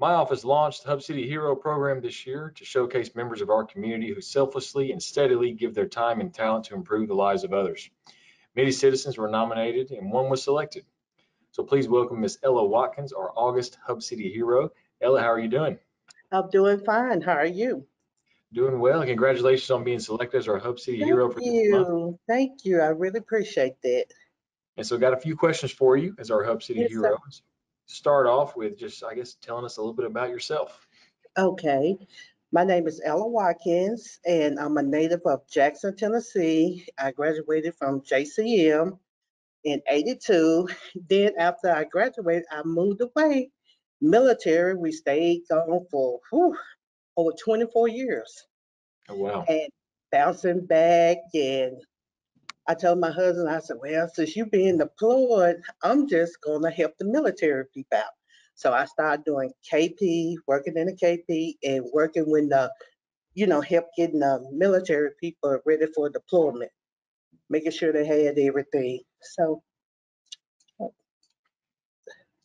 My office launched the Hub City Hero program this year to showcase members of our community who selflessly and steadily give their time and talent to improve the lives of others. Many citizens were nominated and one was selected. So please welcome Miss Ella Watkins, our August Hub City Hero. Ella, how are you doing? I'm doing fine. How are you? Doing well. Congratulations on being selected as our Hub City Thank Hero for this month. you. Thank you. I really appreciate that. And so got a few questions for you as our Hub City Yes, sir. Heroes. Start off with just, I guess, telling us a little bit about yourself. Okay. My name is Ella Watkins, and I'm a native of Jackson, Tennessee. I graduated from JCM in '82. Then after I graduated, I moved away. Military, we stayed gone for over 24 years Oh, wow. and bouncing back. And I told my husband, I said, well, since you being deployed, I'm just going to help the military people out. So I started doing KP, working in the KP and working with help getting the military people ready for deployment, making sure they had everything. So, So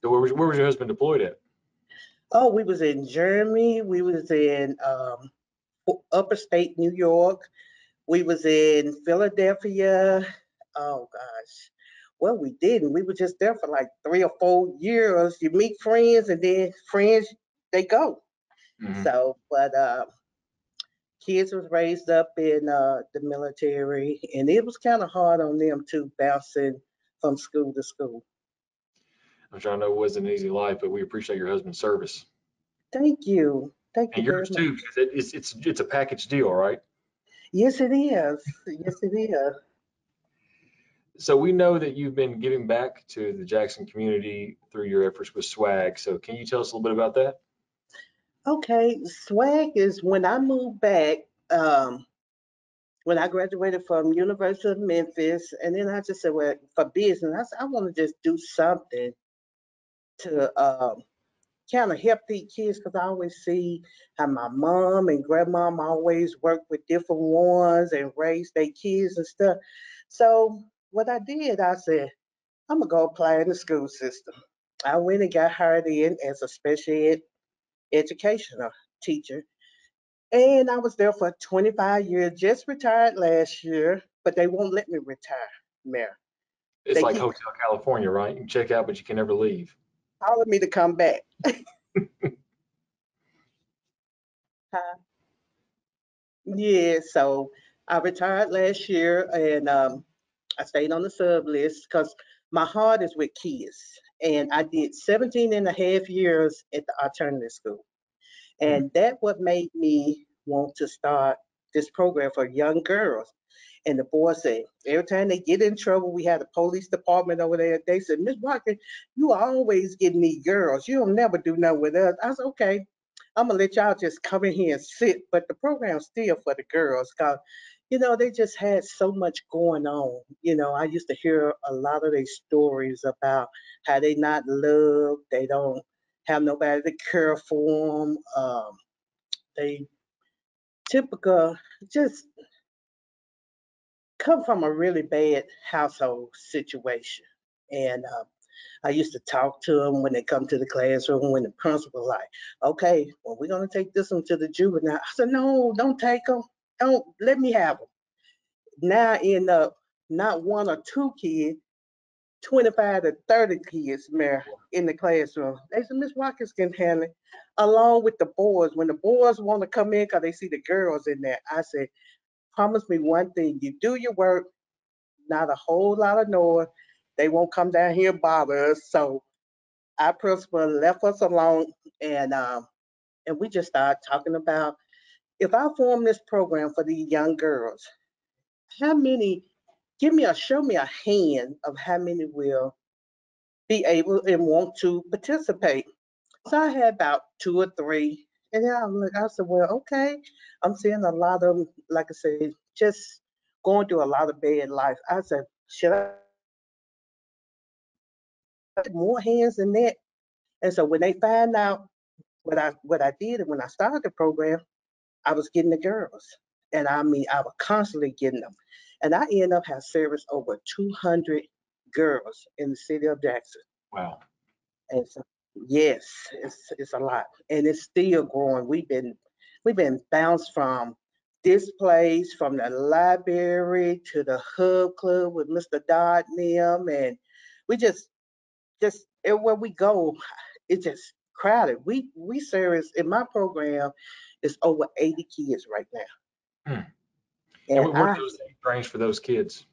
where was your husband deployed at? oh, we was in Germany. We was in upper state New York. We was in Philadelphia. Oh gosh. Well, we didn't. We were just there for like 3 or 4 years. You meet friends and then friends they go. Mhm. So, but kids was raised up in the military and it was kind of hard on them too, bouncing from school to school. I'm sure I know it wasn't an easy life, but we appreciate your husband's service Thank you. Thank you and very yours much. too, because it's a package deal, right? Yes, it is. Yes, it is. So we know that you've been giving back to the Jackson community through your efforts with swag. So can you tell us a little bit about that? Okay, swag is when I moved back. Um, when I graduated from University of Memphis, and then I just said, well, for business, I said, I want to just do something to kind of help these kids because I always see how my mom and grandmom always work with different ones and raise their kids and stuff. So what I did, I said, I'm gonna go apply in the school system. I went and got hired in as a special ed educational teacher. And I was there for 25 years, just retired last year, but they won't let me retire, Mayor. It's They like keep Hotel California, right? You can check out, but you can never leave. calling me to come back. Huh? Yeah, so I retired last year and I stayed on the sub list because my heart is with kids. And I did 17 and a half years at the alternative school. Hmm. And that what made me want to start this program for young girls. And the boys say, every time they get in trouble, we had a police department over there. They said, Miss Walker, you always getting these girls. You don't never do nothing with us. I said, okay, I'm gonna let y'all just come in here and sit. But the program's still for the girls, cause they just had so much going on. I used to hear a lot of their stories about how they not loved, they don't have nobody to care for them. They typical, just come from a really bad household situation. And I used to talk to them when they come to the classroom when the principal like, okay, well, we're going to take this one to the juvenile. I said, no, don't take them. Don't let me have them. Now I end up not one or two kids, 25 to 30 kids, Mayor, in the classroom. They said, Miss Watkins can handle it, along with the boys. When the boys want to come in because they see the girls in there, I said, promise me one thing, you do your work, not a whole lot of noise. They won't come down here and bother us. So our principal left us alone, and we just started talking about if I form this program for these young girls, how many? Show me a hand of how many will be able and want to participate. So I had about two or three, and then I said, well, okay, I'm seeing a lot of, like I said, just going through a lot of bad life. I said, should I put more hands in that? And so when they find out what I did and when I started the program, I was getting the girls. And I mean I was constantly getting them. And I ended up having service over 200 girls in the city of Jackson. Wow. And so Yes, it's a lot, and it's still growing. We've been bounced from this place, from the library to the hub club with Mr. Dodd and them, and we just everywhere we go, it's just crowded. We service in my program, it's over 80 kids right now, Hmm. And and what are those age range for those kids?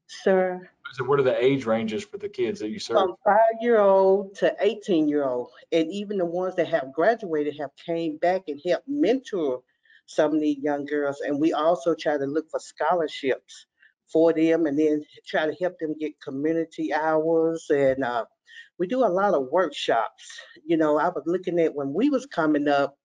sir, So what are the age ranges for the kids that you serve? from 5-year-old to 18-year-old, and even the ones that have graduated have came back and helped mentor some of these young girls. And we also try to look for scholarships for them, and then try to help them get community hours. And we do a lot of workshops. I was looking at when we was coming up,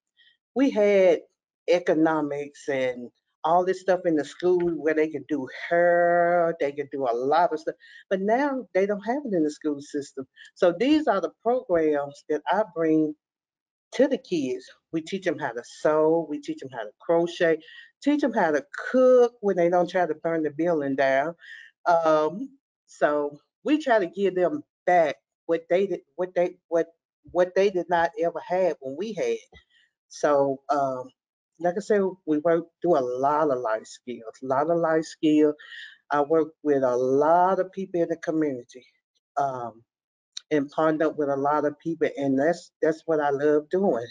we had economics and all this stuff in the school where they could do hair, they could do a lot of stuff, but now they don't have it in the school system. So these are the programs that I bring to the kids. We teach them how to sew, we teach them how to crochet, teach them how to cook when they don't try to burn the building down. Um, so we try to give them back what they did not ever have when we had. So, like I said, we work do a lot of life skills, a lot of life skill. I work with a lot of people in the community, um, and partner up with a lot of people, and that's what I love doing.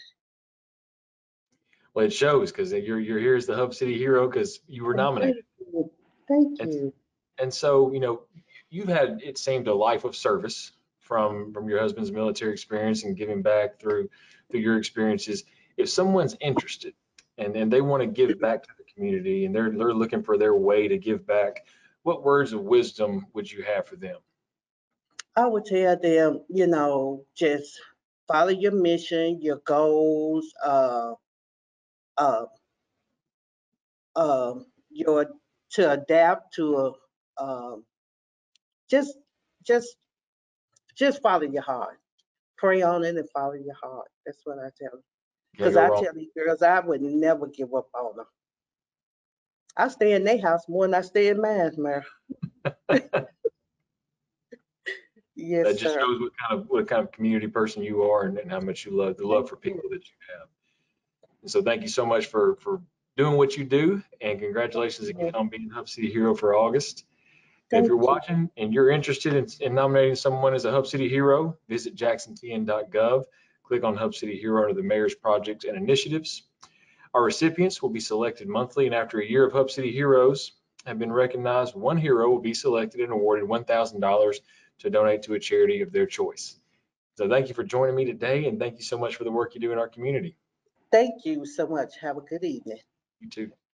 Well, it shows because you're here as the Hub City Hero because you were Oh, nominated. thank you, thank And you. and so, you've had, it seemed, a life of service from your husband's military experience and giving back through your experiences. If someone's interested and they want to give back to the community and they're looking for their way to give back, what words of wisdom would you have for them? I would tell them, just follow your mission, your goals, uh, your to adapt to just just just follow your heart. Pray on it and follow your heart. That's what I tell them. Can't Because go I wrong. tell these girls I would never give up on them. I stay in their house more than I stay in mine, man. That Yes, just sir. shows what kind of community person you are and how much you love the love Thank for you. people that you have. And so thank you so much for doing what you do, and Thank congratulations again you. on being Hub City Hero for August. And if Thank you're you. watching and you're interested in nominating someone as a Hub City Hero, visit jacksontn.gov, click on Hub City Hero under the Mayor's Projects and Initiatives. Our recipients will be selected monthly, and after a year of Hub City Heroes have been recognized, one hero will be selected and awarded $1,000 to donate to a charity of their choice. So thank you for joining me today, and thank you so much for the work you do in our community. Thank you so much. Have a good evening. You too.